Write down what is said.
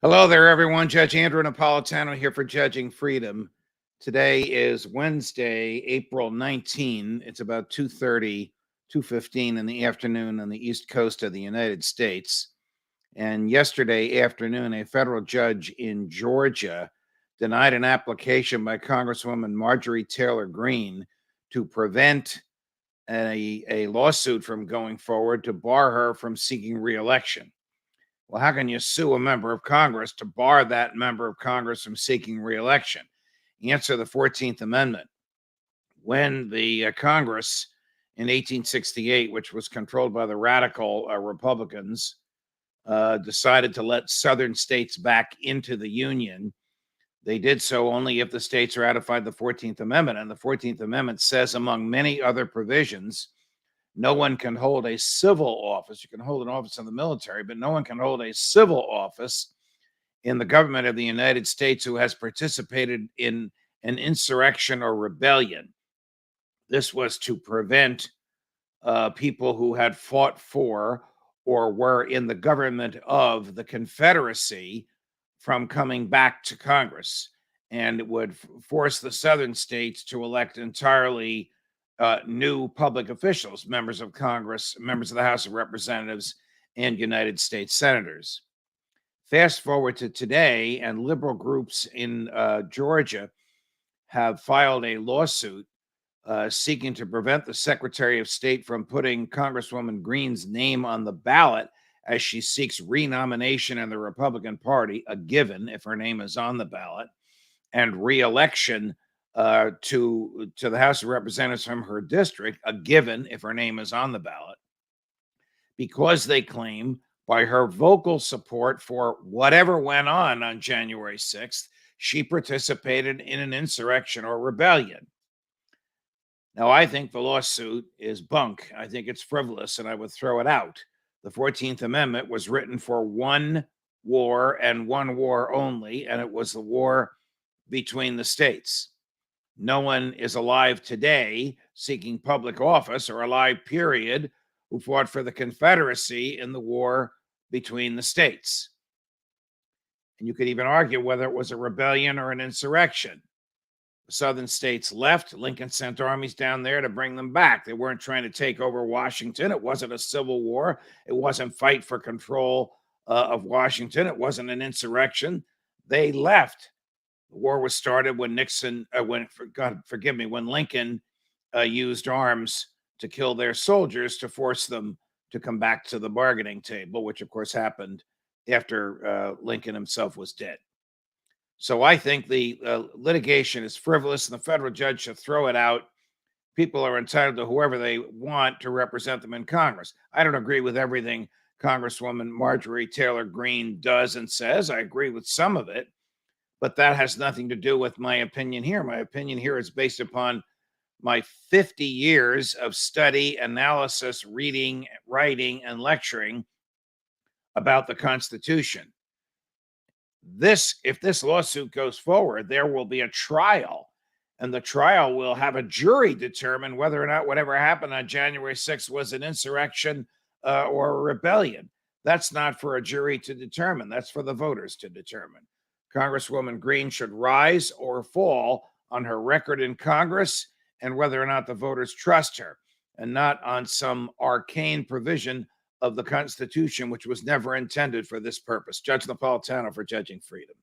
Hello there, everyone. Judge Andrew Napolitano here for Judging Freedom. Today is Wednesday, April 19. It's about 2:15 in the afternoon on the East Coast of the United States. And yesterday afternoon, a federal judge in Georgia denied an application by Congresswoman Marjorie Taylor Greene to prevent a lawsuit from going forward to bar her from seeking re-election. Well, how can you sue a member of Congress to bar that member of Congress from seeking re-election? Answer: the 14th Amendment. When the Congress in 1868, which was controlled by the radical Republicans, decided to let Southern states back into the Union, they did so only if the states ratified the 14th Amendment. And the 14th Amendment says, among many other provisions, no one can hold a civil office. You can hold an office in the military, but no one can hold a civil office in the government of the United States who has participated in an insurrection or rebellion. This was to prevent people who had fought for or were in the government of the Confederacy from coming back to Congress. And it would force the Southern states to elect entirely new public officials, members of Congress, members of the House of Representatives, and United States senators. Fast forward to today, and liberal groups in Georgia have filed a lawsuit seeking to prevent the Secretary of State from putting Congresswoman Greene's name on the ballot as she seeks renomination in the Republican Party, a given if her name is on the ballot, and re-election to the House of Representatives from her district, a given if her name is on the ballot, because they claim by her vocal support for whatever went on January 6th, she participated in an insurrection or rebellion. Now, I think the lawsuit is bunk. I think it's frivolous, and I would throw it out. The 14th Amendment was written for one war and one war only, and it was the war between the states. No one is alive today seeking public office, or alive, period, who fought for the Confederacy in the war between the states. And you could even argue whether it was a rebellion or an insurrection. The Southern states left. Lincoln sent armies down there to bring them back. They weren't trying to take over Washington. It wasn't a civil war. It wasn't fight for control of Washington. It wasn't an insurrection. They left. The war was started when when Lincoln used arms to kill their soldiers to force them to come back to the bargaining table, which of course happened after Lincoln himself was dead. So I think the litigation is frivolous, and the federal judge should throw it out. People are entitled to whoever they want to represent them in Congress. I don't agree with everything Congresswoman Marjorie Taylor Greene does and says. I agree with some of it, but that has nothing to do with my opinion here. My opinion here is based upon my 50 years of study, analysis, reading, writing, and lecturing about the Constitution. If this lawsuit goes forward, there will be a trial, and the trial will have a jury determine whether or not whatever happened on January 6th was an insurrection or a rebellion. That's not for a jury to determine. That's for the voters to determine. Congresswoman Greene should rise or fall on her record in Congress and whether or not the voters trust her, and not on some arcane provision of the Constitution, which was never intended for this purpose. Judge Napolitano for Judging Freedom.